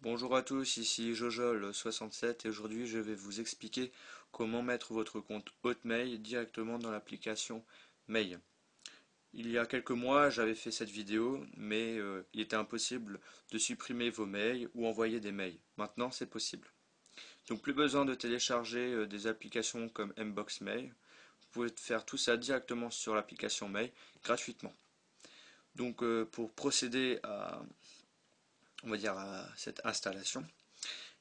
Bonjour à tous, ici Jojol67 et aujourd'hui je vais vous expliquer comment mettre votre compte Hotmail directement dans l'application Mail. Il y a quelques mois j'avais fait cette vidéo mais il était impossible de supprimer vos mails ou envoyer des mails. Maintenant c'est possible. Donc plus besoin de télécharger des applications comme Mbox Mail. Vous pouvez faire tout ça directement sur l'application Mail gratuitement. Donc pour procéder à, on va dire, à cette installation,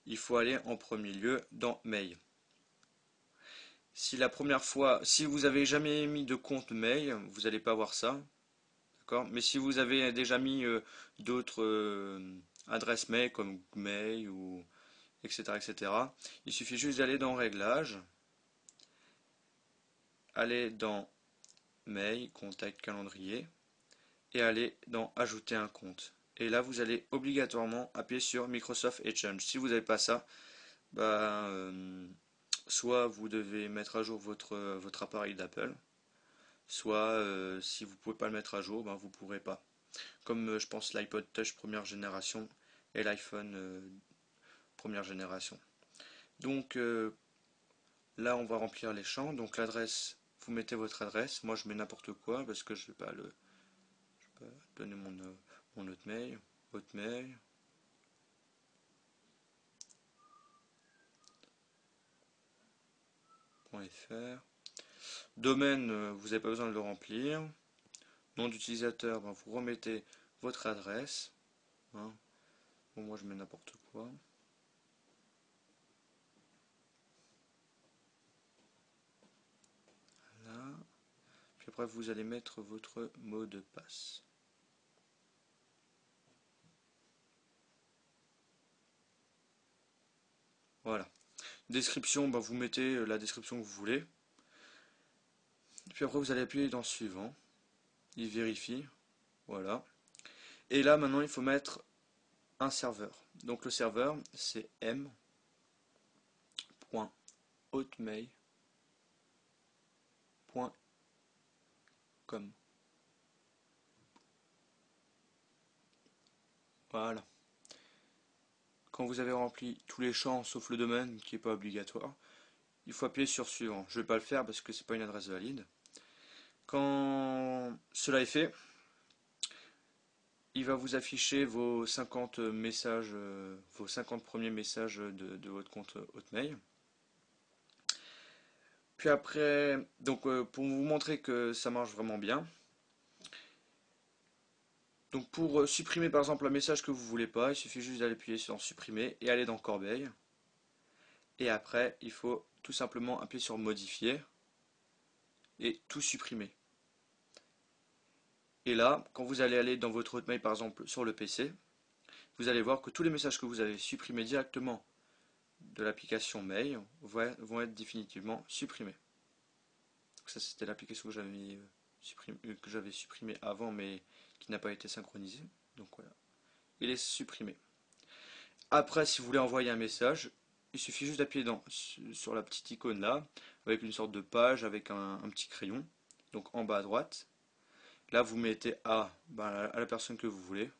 il faut aller en premier lieu dans Mail. Si la première fois, si vous avez jamais mis de compte Mail, vous n'allez pas voir ça, d'accord? Mais si vous avez déjà mis d'autres adresses mail comme Gmail ou etc., etc., il suffit juste d'aller dans Réglages, aller dans Mail, Contact, Calendrier et aller dans Ajouter un compte. Et là, vous allez obligatoirement appuyer sur Microsoft Exchange. Si vous n'avez pas ça, bah, soit vous devez mettre à jour votre appareil d'Apple, soit si vous ne pouvez pas le mettre à jour, ben, vous ne pourrez pas. Comme je pense l'iPod Touch première génération et l'iPhone première génération. Donc là on va remplir les champs. Donc l'adresse, vous mettez votre adresse. Moi je mets n'importe quoi parce que je ne vais pas je vais pas donner mon hotmail. Hotmail. .fr. Domaine, vous n'avez pas besoin de le remplir. Nom d'utilisateur, ben, vous remettez votre adresse. Hein. Bon, moi je mets n'importe quoi. Là. Puis après vous allez mettre votre mot de passe. Voilà. Description, bah, vous mettez la description que vous voulez. Puis après vous allez appuyer dans suivant. Il vérifie. Voilà. Et là maintenant il faut mettre un serveur. Donc le serveur c'est m.hotmail.com. Voilà. Quand vous avez rempli tous les champs sauf le domaine qui n'est pas obligatoire, il faut appuyer sur suivant. Je ne vais pas le faire parce que c'est pas une adresse valide. Quand cela est fait, il va vous afficher vos 50 messages, vos 50 premiers messages de votre compte Hotmail. Puis après, donc pour vous montrer que ça marche vraiment bien, donc pour supprimer par exemple un message que vous voulez pas, il suffit juste d'aller appuyer sur supprimer et aller dans corbeille. Et après, il faut tout simplement appuyer sur modifier et tout supprimer. Et là, quand vous allez aller dans votre Hotmail par exemple sur le PC, vous allez voir que tous les messages que vous avez supprimés directement de l'application Mail vont être définitivement supprimés. Donc ça c'était l'application que j'avais supprimée avant mais qui n'a pas été synchronisée. Donc voilà, il est supprimé. Après, si vous voulez envoyer un message, il suffit juste d'appuyer sur la petite icône là, avec une sorte de page, avec un petit crayon, donc en bas à droite. Là, vous mettez à la personne que vous voulez.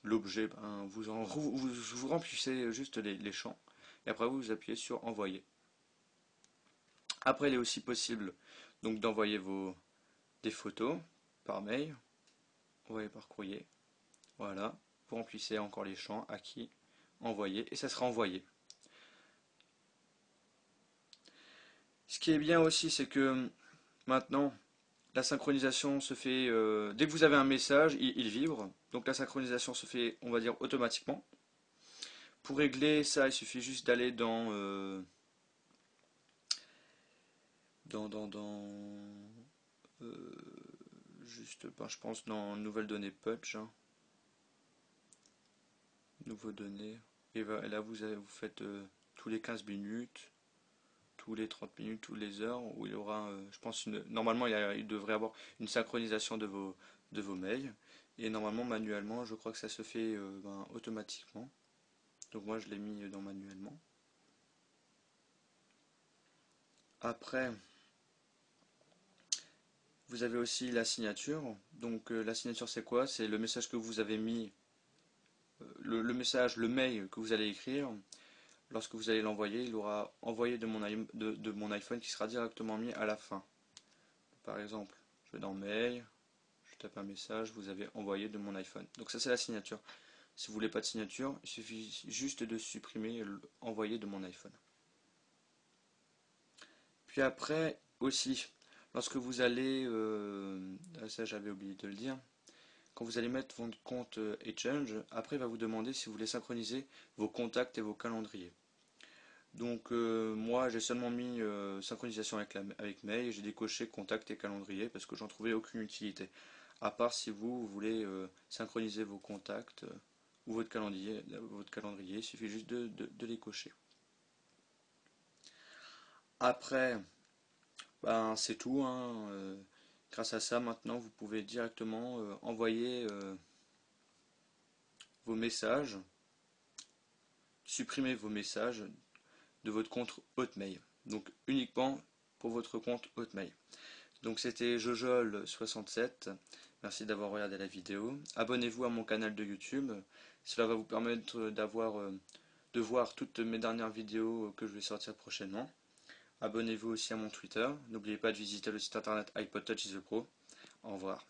L'objet, ben, vous remplissez juste les champs. Et après, vous appuyez sur envoyer. Après, il est aussi possible donc d'envoyer des photos par mail, envoyer par courrier. Voilà, vous remplissez encore les champs, à qui, envoyer, et ça sera envoyé. Ce qui est bien aussi, c'est que maintenant, la synchronisation se fait, dès que vous avez un message, il vibre, donc la synchronisation se fait, on va dire, automatiquement. Pour régler ça, il suffit juste d'aller euh, juste, ben, je pense, dans Nouvelles données Pudge, hein, Nouveaux données, et là vous faites tous les 15 minutes, tous les 30 minutes, toutes les heures, où il y aura, je pense, normalement il devrait y avoir une synchronisation de vos mails, et normalement manuellement, je crois que ça se fait ben, automatiquement. Donc moi je l'ai mis dans manuellement. Après, vous avez aussi la signature. Donc la signature c'est quoi? C'est le message que vous avez mis le message, le mail que vous allez écrire, lorsque vous allez l'envoyer, il aura envoyé de mon iPhone qui sera directement mis à la fin. Par exemple, je vais dans mail, je tape un message, vous avez envoyé de mon iPhone. Donc ça c'est la signature. Si vous voulez pas de signature, il suffit juste de supprimer envoyer de mon iPhone. Puis après aussi, lorsque vous allez, ça j'avais oublié de le dire, quand vous allez mettre votre compte Exchange, après il va vous demander si vous voulez synchroniser vos contacts et vos calendriers. Donc moi j'ai seulement mis synchronisation avec Mail, j'ai décoché contact et calendrier parce que j'en trouvais aucune utilité. À part si vous voulez synchroniser vos contacts ou votre calendrier, il suffit juste de les cocher. Après, ben, c'est tout, hein. Grâce à ça, maintenant, vous pouvez directement envoyer vos messages, supprimer vos messages de votre compte Hotmail. Donc uniquement pour votre compte Hotmail. Donc c'était Jojol67. Merci d'avoir regardé la vidéo. Abonnez-vous à mon canal de YouTube. Cela va vous permettre de voir toutes mes dernières vidéos que je vais sortir prochainement. Abonnez-vous aussi à mon Twitter. N'oubliez pas de visiter le site internet iPod Touch is the Pro. Au revoir.